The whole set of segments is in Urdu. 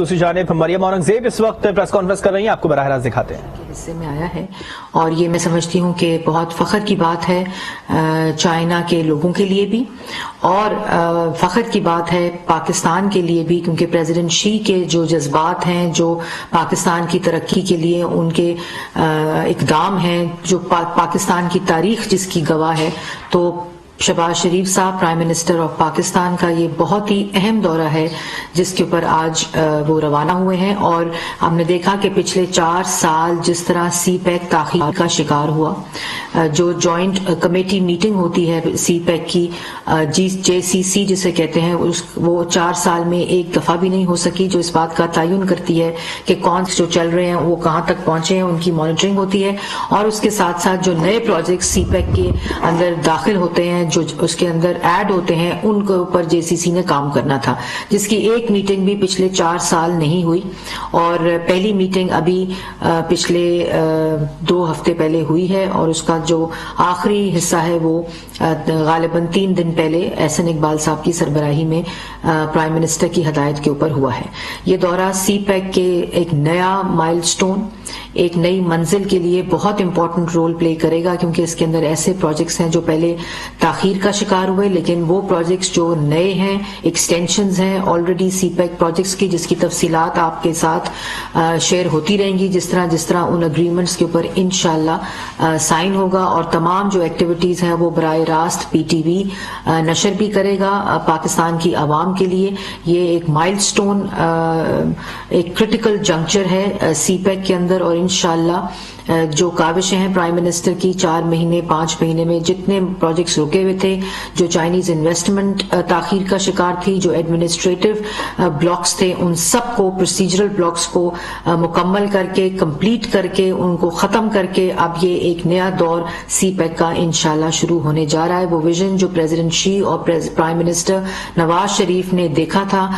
دوسری جانب مریم اورنگزیب اس وقت پریس کانفرنس کر رہی ہیں، آپ کو براہ راست دکھاتے ہیں. حصے میں آیا ہے اور یہ میں سمجھتی ہوں کہ بہت فخر کی بات ہے چائنا کے لوگوں کے لیے بھی، اور فخر کی بات ہے پاکستان کے لیے بھی، کیونکہ پریزیڈنٹ شی کے جو جذبات ہیں، جو پاکستان کی ترقی کے لیے ان کے اقدام ہیں، جو پاکستان کی تاریخ جس کی گواہ ہے، تو شہباز شریف صاحب پرائم منسٹر آف پاکستان کا یہ بہت ہی اہم دورہ ہے جس کے اوپر آج وہ روانہ ہوئے ہیں. اور ہم نے دیکھا کہ پچھلے 4 سال جس طرح سی پیک تاخیر کا شکار ہوا، جو جوائنٹ کمیٹی میٹنگ ہوتی ہے سی پیک کی، جے سی سی جسے کہتے ہیں، وہ 4 سال میں ایک دفعہ بھی نہیں ہو سکی، جو اس بات کا تعین کرتی ہے کہ کون جو چل رہے ہیں وہ کہاں تک پہنچے ہیں، ان کی مانیٹرنگ ہوتی ہے. اور اس کے ساتھ ساتھ جو نئے پروجیکٹ سی پیک کے اندر داخل ہوتے ہیں، جو اس کے اندر ایڈ ہوتے ہیں، ان کے اوپر جے سی سی نے کام کرنا تھا، جس کی ایک میٹنگ بھی پچھلے 4 سال نہیں ہوئی. اور پہلی میٹنگ ابھی پچھلے 2 ہفتے پہلے ہوئی ہے، اور اس کا جو آخری حصہ ہے وہ غالباً 3 دن پہلے احسن اقبال صاحب کی سربراہی میں پرائم منسٹر کی ہدایت کے اوپر ہوا ہے. یہ دورہ سی پیک کے ایک نیا مائل سٹون، ایک نئی منزل کے لیے بہت امپورٹنٹ رول پلے کرے گا، کیونکہ اس کے اندر ایسے پروجیکٹس ہیں جو پہلے تاخیر کا شکار ہوئے، لیکن وہ پروجیکٹس جو نئے ہیں، ایکسٹینشنز ہیں آلریڈی سی پیک پروجیکٹس کی، جس کی تفصیلات آپ کے ساتھ شیئر ہوتی رہیں گی جس طرح ان اگریمنٹس کے اوپر انشاءاللہ سائن ہوگا. اور تمام جو ایکٹیویٹیز ہیں وہ براہ راست پی ٹی وی نشر بھی کرے گا پاکستان کی عوام کے لیے. یہ ایک مائل سٹون، ایک کرٹیکل جنکچر ہے سی پیک کے اندر، اور انشاءاللہ جو کاوشیں ہیں پرائم منسٹر کی 4 مہینے 5 مہینے میں جتنے پروجیکٹس رکے ہوئے تھے، جو چائنیز انویسٹمنٹ تاخیر کا شکار تھی، جو ایڈمنسٹریٹو بلاکس تھے، ان سب کو پروسیجرل بلاکس کو مکمل کر کے کمپلیٹ کر کے ان کو ختم کر کے اب یہ ایک نیا دور سی پیک کا انشاءاللہ شروع ہونے جا رہا ہے. وہ ویژن جو پریزیڈنٹ شی اور پرائم منسٹر نواز شریف نے دیکھا تھا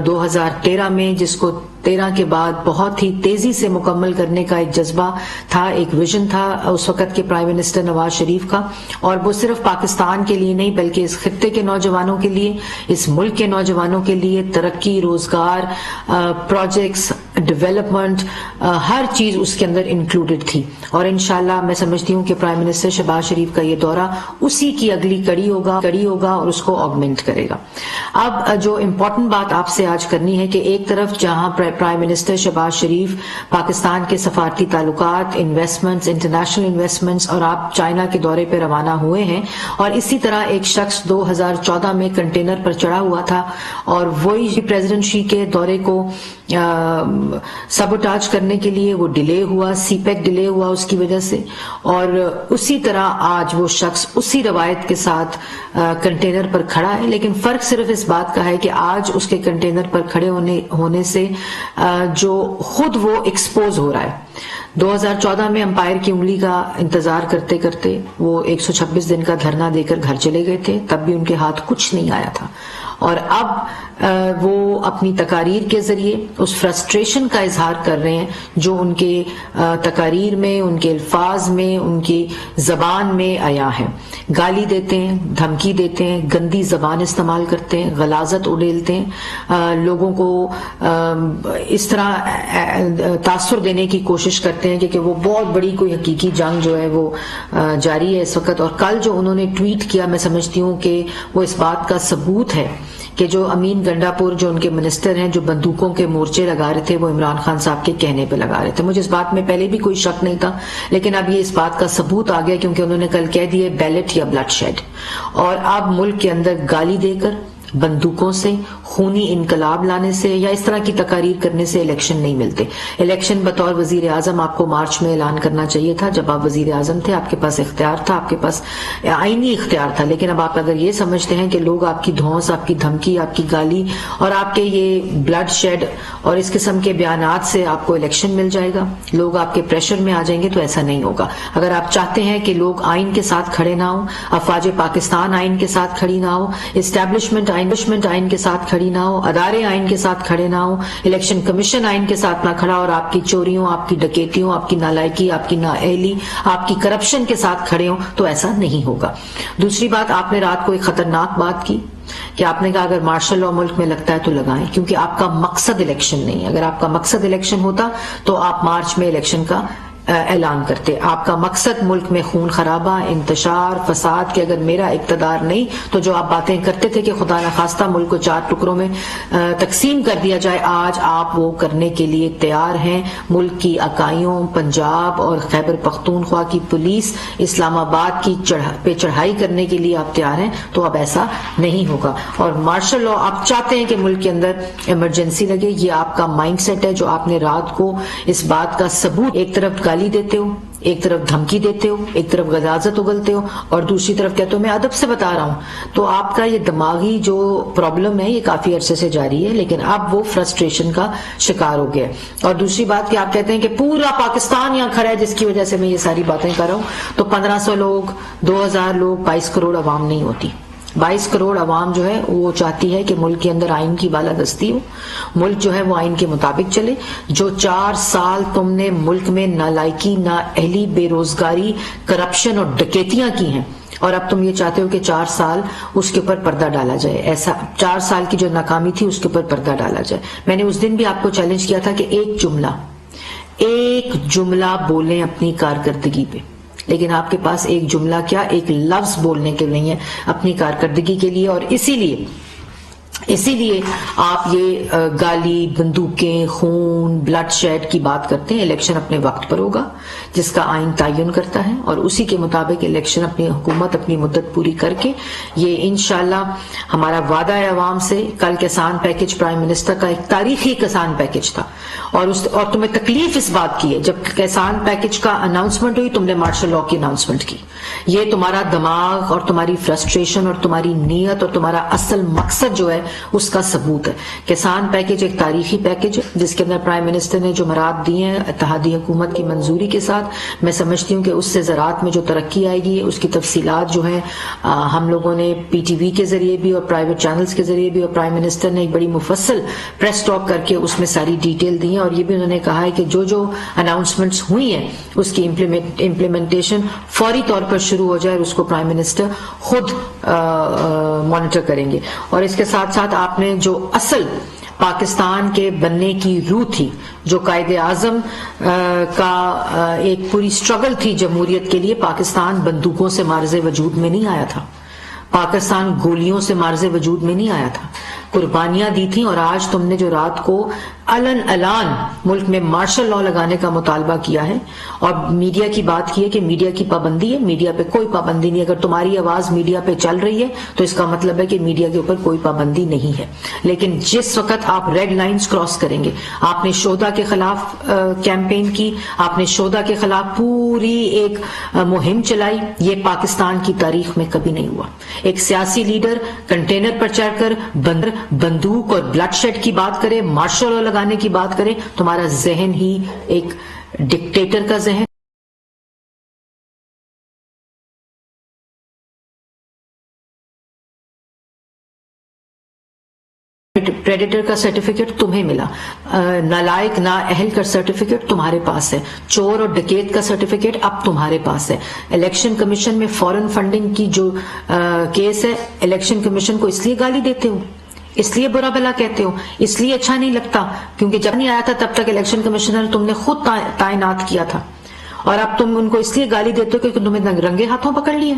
2013 میں، جس کو 13 کے بعد بہت ہی تیزی سے مکمل کرنے کا ایک جذبہ تھا، ایک ویژن تھا اس وقت کے پرائم منسٹر نواز شریف کا. اور وہ صرف پاکستان کے لیے نہیں بلکہ اس خطے کے نوجوانوں کے لیے، اس ملک کے نوجوانوں کے لیے ترقی، روزگار، پروجیکٹس، ڈیولپمنٹ، ہر چیز اس کے اندر انکلوڈڈ تھی. اور انشاءاللہ میں سمجھتی ہوں کہ پرائم منسٹر شہباز شریف کا یہ دورہ اسی کی اگلی کڑی ہوگا اور اس کو آگمنٹ کرے گا. اب جو امپورٹنٹ بات آپ سے آج کرنی ہے کہ ایک طرف جہاں پرائم منسٹر شہباز شریف پاکستان کے سفارتی تعلقات، انویسٹمنٹس، انٹرنیشنل انویسٹمنٹس، اور آپ چائنا کے دورے پہ روانہ ہوئے ہیں، اور اسی طرح ایک شخص 2014 میں کنٹینر پر چڑھا ہوا تھا، اور وہی پریزیڈنٹ شی کے دورے کو سبوٹاج کرنے کے لیے وہ ڈیلے ہوا، سی پیک ڈیلے ہوا اس کی وجہ سے. اور اسی طرح آج وہ شخص اسی روایت کے ساتھ کنٹینر پر کھڑا ہے، لیکن فرق صرف اس بات کا ہے کہ آج اس کے کنٹینر پر کھڑے ہونے سے جو خود وہ ایکسپوز ہو رہا ہے. 2014 میں امپائر کی انگلی کا انتظار کرتے کرتے وہ 126 دن کا دھرنا دے کر گھر چلے گئے تھے، تب بھی ان کے ہاتھ کچھ نہیں آیا تھا. اور اب وہ اپنی تقاریر کے ذریعے اس فرسٹریشن کا اظہار کر رہے ہیں جو ان کے تقاریر میں، ان کے الفاظ میں، ان کی زبان میں آیا ہے. گالی دیتے ہیں، دھمکی دیتے ہیں، گندی زبان استعمال کرتے ہیں، غلاظت اڑیلتے ہیں، لوگوں کو اس طرح تاثر دینے کی کوشش کرتے ہیں کہ وہ بہت بڑی کوئی حقیقی جنگ جو ہے وہ جاری ہے اس وقت. اور کل جو انہوں نے ٹویٹ کیا، میں سمجھتی ہوں کہ وہ اس بات کا ثبوت ہے کہ جو امین گنڈا پور جو ان کے منسٹر ہیں، جو بندوقوں کے مورچے لگا رہے تھے، وہ عمران خان صاحب کے کہنے پہ لگا رہے تھے. مجھے اس بات میں پہلے بھی کوئی شک نہیں تھا، لیکن اب یہ اس بات کا ثبوت آ گیا کیونکہ انہوں نے کل کہہ دیے بیلٹ یا بلڈ شیڈ. اور اب ملک کے اندر گالی دے کر، بندوقوں سے، خونی انقلاب لانے سے یا اس طرح کی تقاریر کرنے سے الیکشن نہیں ملتے. الیکشن بطور وزیر اعظم آپ کو مارچ میں اعلان کرنا چاہیے تھا، جب آپ وزیر اعظم تھے، آپ کے پاس اختیار تھا، آپ کے پاس آئینی اختیار تھا. لیکن اب آپ اگر یہ سمجھتے ہیں کہ لوگ آپ کی دھونس، آپ کی دھمکی، آپ کی گالی اور آپ کے یہ بلڈ شیڈ اور اس قسم کے بیانات سے آپ کو الیکشن مل جائے گا، لوگ آپ کے پریشر میں آ جائیں گے، تو ایسا نہیں ہوگا. اگر آپ چاہتے ہیں کہ لوگ آئین کے ساتھ کھڑے نہ ہوں، افواج پاکستان آئین کے ساتھ کھڑی نہ ہو، اسٹیبلشمنٹ آئین کے ساتھ کھڑی نہ ہو، ادارے آئین کے ساتھ کھڑے نہ ہو، الیکشن کمیشن آئین کے ساتھ نہ کھڑا، اور آپ کی چوریوں، آپ کی ڈکیتیوں، آپ کی نالائکی، آپ کی نااہلی، آپ کی کرپشن کے ساتھ کھڑے ہوں، تو ایسا نہیں ہوگا. دوسری بات، آپ نے رات کو ایک خطرناک بات کی کہ آپ نے کہا اگر مارشل لا ملک میں لگتا ہے تو لگائیں، کیونکہ آپ کا مقصد الیکشن نہیں ہے. اگر آپ کا مقصد الیکشن ہوتا تو آپ مارچ میں الیکشن کا اعلان کرتے. آپ کا مقصد ملک میں خون خرابہ، انتشار، فساد، کہ اگر میرا اقتدار نہیں تو جو آپ باتیں کرتے تھے کہ خدا نخواستہ ملک کو 4 ٹکڑوں میں تقسیم کر دیا جائے، آج آپ وہ کرنے کے لیے تیار ہیں. ملک کی اکائیوں، پنجاب اور خیبر پختونخوا کی پولیس، اسلام آباد کی پہ چڑھائی کرنے کے لیے آپ تیار ہیں. تو اب ایسا نہیں ہوگا. اور مارشل لا آپ چاہتے ہیں کہ ملک کے اندر ایمرجنسی لگے. یہ آپ کا مائنڈ سیٹ ہے جو آپ نے رات کو اس بات کا ثبوت، ایک طرف گالی دیتے ہو، ایک طرف دھمکی دیتے ہو، ایک طرف غلاظت اگلتے ہو، اور دوسری طرف کہتے ہو میں ادب سے بتا رہا ہوں. تو آپ کا یہ دماغی جو پرابلم ہے یہ کافی عرصے سے جاری ہے، لیکن اب وہ فرسٹریشن کا شکار ہو گیا ہے. اور دوسری بات کہ آپ کہتے ہیں کہ پورا پاکستان یہاں کھڑا ہے جس کی وجہ سے میں یہ ساری باتیں کر رہا ہوں. تو 1500 لوگ، 2000 لوگ، 22 کروڑ عوام نہیں ہوتی. 22 کروڑ عوام جو ہے وہ چاہتی ہے کہ ملک کے اندر آئین کی بالادستی ہو، ملک جو ہے وہ آئین کے مطابق چلے. جو 4 سال تم نے ملک میں نالائکی، نااہلی، بے روزگاری، کرپشن اور ڈکیتیاں کی ہیں، اور اب تم یہ چاہتے ہو کہ 4 سال اس کے اوپر پردہ ڈالا جائے. ایسا 4 سال کی جو ناکامی تھی اس کے اوپر پردہ ڈالا جائے. میں نے اس دن بھی آپ کو چیلنج کیا تھا کہ ایک جملہ بولیں اپنی کارکردگی پہ، لیکن آپ کے پاس ایک جملہ کیا، ایک لفظ بولنے کے نہیں ہے اپنی کارکردگی کے لیے. اور اسی لیے آپ یہ گالی، بندوقیں، خون، بلڈ شیڈ کی بات کرتے ہیں. الیکشن اپنے وقت پر ہوگا جس کا آئین تعین کرتا ہے، اور اسی کے مطابق الیکشن اپنی حکومت اپنی مدت پوری کر کے یہ انشاءاللہ ہمارا وعدہ ہے عوام سے. کل کسان پیکج پرائم منسٹر کا ایک تاریخی کسان پیکج تھا، اور تمہیں تکلیف اس بات کی ہے جب کسان پیکج کا اناؤنسمنٹ ہوئی تم نے مارشل لا کی اناؤنسمنٹ کی. یہ تمہارا دماغ اور تمہاری فرسٹریشن اور تمہاری نیت اور تمہارا اصل مقصد جو ہے اس کا ثبوت ہے. کسان پیکج ایک تاریخی پیکج ہے جس کے اندر پرائم منسٹر نے جمعرات دیے ہیں اتحادی حکومت کی منظوری کے ساتھ. میں سمجھتی ہوں کہ اس سے زراعت میں جو ترقی آئے گی اس کی تفصیلات جو ہیں ہم لوگوں نے پی ٹی وی کے ذریعے بھی اور پرائیویٹ چینلز کے ذریعے بھی، اور پرائم منسٹر نے ایک بڑی مفصل پریس ٹاک کر کے اس میں ساری ڈیٹیل دی ہیں. اور یہ بھی انہوں نے کہا ہے کہ جو اناؤنسمنٹس ہوئی ہیں اس کی امپلیمنٹیشن فوری طور پر شروع ہو جائے، اور اس کو پرائم منسٹر خود مانیٹر کریں گے. اور اس کے ساتھ ساتھ آپ نے جو اصل پاکستان کے بننے کی روح تھی، جو قائد اعظم کا ایک پوری سٹرگل تھی جمہوریت کے لیے، پاکستان بندوقوں سے مارز وجود میں نہیں آیا تھا، پاکستان گولیوں سے مارز وجود میں نہیں آیا تھا، قربانیاں دی تھیں. اور آج تم نے جو رات کو اعلان ملک میں مارشل لا لگانے کا مطالبہ کیا ہے، اور میڈیا کی بات کی ہے کہ میڈیا کی پابندی ہے، میڈیا پہ کوئی پابندی نہیں. اگر تمہاری آواز میڈیا پہ چل رہی ہے تو اس کا مطلب ہے کہ میڈیا کے اوپر کوئی پابندی نہیں ہے. لیکن جس وقت آپ ریڈ لائنز کراس کریں گے، آپ نے شہدا کے خلاف کیمپین کی، آپ نے شہدا کے خلاف پوری ایک مہم چلائی، یہ پاکستان کی تاریخ میں کبھی نہیں ہوا. ایک سیاسی لیڈر کنٹینر پر چڑھ کر بندوق اور بلڈ شیڈ کی بات کرے، مارشل لا لگانے کی بات کرے، تمہارا ذہن ہی ایک ڈکٹیٹر کا ذہن. پریڈیٹر کا سرٹیفکیٹ تمہیں ملا، نالائق نااہل کا سرٹیفکیٹ تمہارے پاس ہے، چور اور ڈکیت کا سرٹیفکیٹ اب تمہارے پاس ہے. الیکشن کمیشن میں فورن فنڈنگ کی جو کیس ہے، الیکشن کمیشن کو اس لیے گالی دیتے ہو، اس لیے برا بلا کہتے ہو، اس لیے اچھا نہیں لگتا کیونکہ جب نہیں آیا تھا تب تک الیکشن کمیشنر تم نے خود تعینات کیا تھا، اور اب تم ان کو اس لیے گالی دیتے ہو کہ تمہیں رنگے ہاتھوں پکڑ لیا.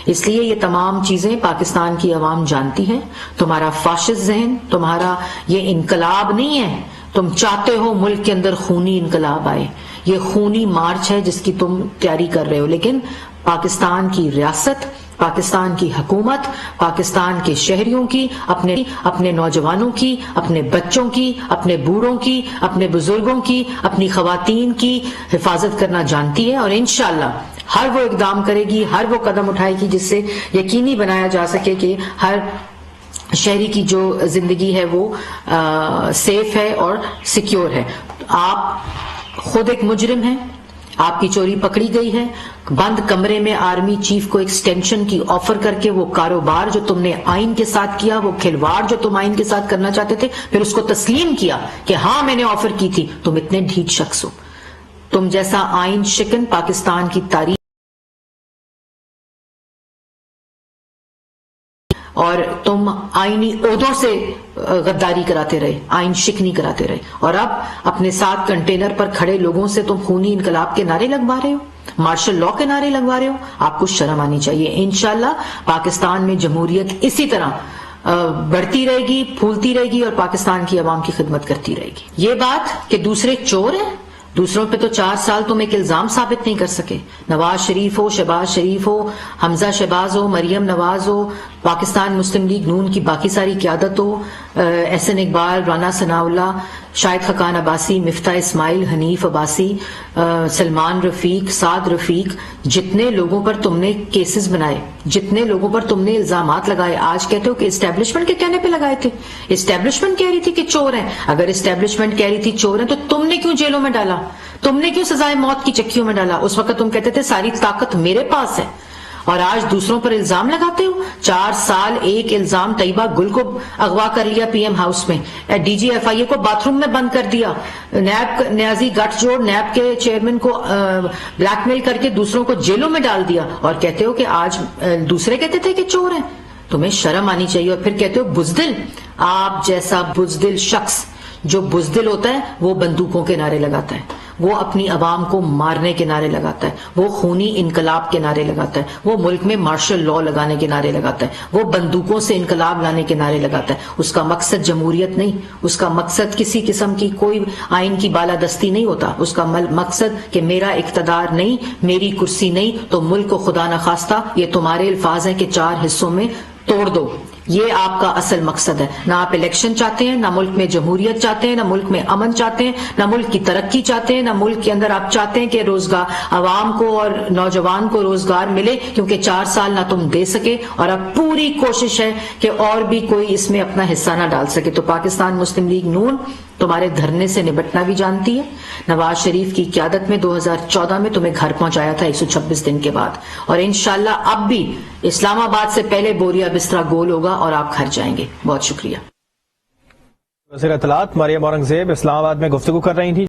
اس لیے یہ تمام چیزیں پاکستان کی عوام جانتی ہے. تمہارا فاشسٹ ذہن، تمہارا یہ انقلاب نہیں ہے. تم چاہتے ہو ملک کے اندر خونی انقلاب آئے، یہ خونی مارچ ہے جس کی تم تیاری کر رہے ہو. لیکن پاکستان کی ریاست، پاکستان کی حکومت، پاکستان کے شہریوں کی، اپنے نوجوانوں کی، اپنے بچوں کی، اپنے بوڑھوں کی، اپنے بزرگوں کی، اپنی خواتین کی حفاظت کرنا جانتی ہے. اور انشاءاللہ ہر وہ اقدام کرے گی، ہر وہ قدم اٹھائے گی جس سے یقینی بنایا جا سکے کہ ہر شہری کی جو زندگی ہے وہ سیف ہے اور سیکیور ہے. آپ خود ایک مجرم ہیں، آپ کی چوری پکڑی گئی ہے. بند کمرے میں آرمی چیف کو ایکسٹینشن کی آفر کر کے وہ کاروبار جو تم نے آئین کے ساتھ کیا، وہ کھلواڑ جو تم آئین کے ساتھ کرنا چاہتے تھے، پھر اس کو تسلیم کیا کہ ہاں میں نے آفر کی تھی. تم اتنے ڈھیٹ شخص ہو. تم جیسا آئین شکن پاکستان کی تاریخ اور تم آئینی عہدوں سے غداری کراتے رہے، آئین شکنی کراتے رہے، اور اب اپنے ساتھ کنٹینر پر کھڑے لوگوں سے تم خونی انقلاب کے نعرے لگوا رہے ہو، مارشل لا کے نعرے لگوا رہے ہو. آپ کو شرم آنی چاہیے. انشاءاللہ پاکستان میں جمہوریت اسی طرح بڑھتی رہے گی، پھولتی رہے گی، اور پاکستان کی عوام کی خدمت کرتی رہے گی. یہ بات کہ دوسرے چور ہیں، دوسروں پہ تو 4 سال تم ایک الزام ثابت نہیں کر سکے. نواز شریف ہو، شہباز شریف ہو، حمزہ شہباز ہو، مریم نواز ہو، پاکستان مسلم لیگ نون کی باقی ساری قیادت ہو، احسن اقبال، رانا ثناء اللہ، شاہد خاقان عباسی، مفتاح اسماعیل، حنیف عباسی، سلمان رفیق، سعد رفیق، جتنے لوگوں پر تم نے کیسز بنائے، جتنے لوگوں پر تم نے الزامات لگائے، آج کہتے ہو کہ اسٹیبلشمنٹ کے کہنے پہ لگائے تھے. اسٹیبلشمنٹ کہہ رہی تھی کہ چور ہیں. اگر اسٹیبلشمنٹ کہہ رہی تھی چور ہیں تو تم نے کیوں جیلوں میں ڈالا؟ تم نے کیوں سزائے موت کی چکیوں میں ڈالا؟ اس وقت تم کہتے تھے ساری طاقت میرے پاس ہے، اور آج دوسروں پر الزام لگاتے ہو. 4 سال ایک الزام، طیبہ گل کو اغوا کر لیا پی ایم ہاؤس میں، ڈی جی ایف آئی اے کو باتھ روم میں بند کر دیا، نیب نیازی گٹھ جوڑ نیب کے چیئرمین کو بلیک میل کر کے دوسروں کو جیلوں میں ڈال دیا، اور کہتے ہو کہ آج دوسرے کہتے تھے کہ چور ہیں. تمہیں شرم آنی چاہیے. اور پھر کہتے ہو بزدل. آپ جیسا بزدل شخص، جو بزدل ہوتا ہے وہ بندوقوں کے نعرے لگاتا ہے، وہ اپنی عوام کو مارنے کے نعرے لگاتا ہے، وہ خونی انقلاب کے نعرے لگاتا ہے، وہ ملک میں مارشل لا لگانے کے نعرے لگاتا ہے، وہ بندوقوں سے انقلاب لانے کے نعرے لگاتا ہے. اس کا مقصد جمہوریت نہیں، اس کا مقصد کسی قسم کی کوئی آئین کی بالادستی نہیں ہوتا. اس کا مقصد کہ میرا اقتدار نہیں، میری کرسی نہیں تو ملک کو خدا نخواستہ، یہ تمہارے الفاظ ہیں کہ 4 حصوں میں توڑ دو. یہ آپ کا اصل مقصد ہے. نہ آپ الیکشن چاہتے ہیں، نہ ملک میں جمہوریت چاہتے ہیں، نہ ملک میں امن چاہتے ہیں، نہ ملک کی ترقی چاہتے ہیں، نہ ملک کے اندر آپ چاہتے ہیں کہ روزگار عوام کو اور نوجوان کو روزگار ملے، کیونکہ 4 سال نہ تم دے سکے، اور اب پوری کوشش ہے کہ اور بھی کوئی اس میں اپنا حصہ نہ ڈال سکے. تو پاکستان مسلم لیگ نون تمہارے دھرنے سے نبٹنا بھی جانتی ہے. نواز شریف کی قیادت میں 2014 میں تمہیں گھر پہنچایا تھا 126 دن کے بعد، اور انشاءاللہ اب بھی اسلام آباد سے پہلے بوریا بستر گول ہوگا اور آپ گھر جائیں گے. بہت شکریہ. وزیر اطلاعات مریم اورنگزیب اسلام آباد میں گفتگو کر رہی تھی.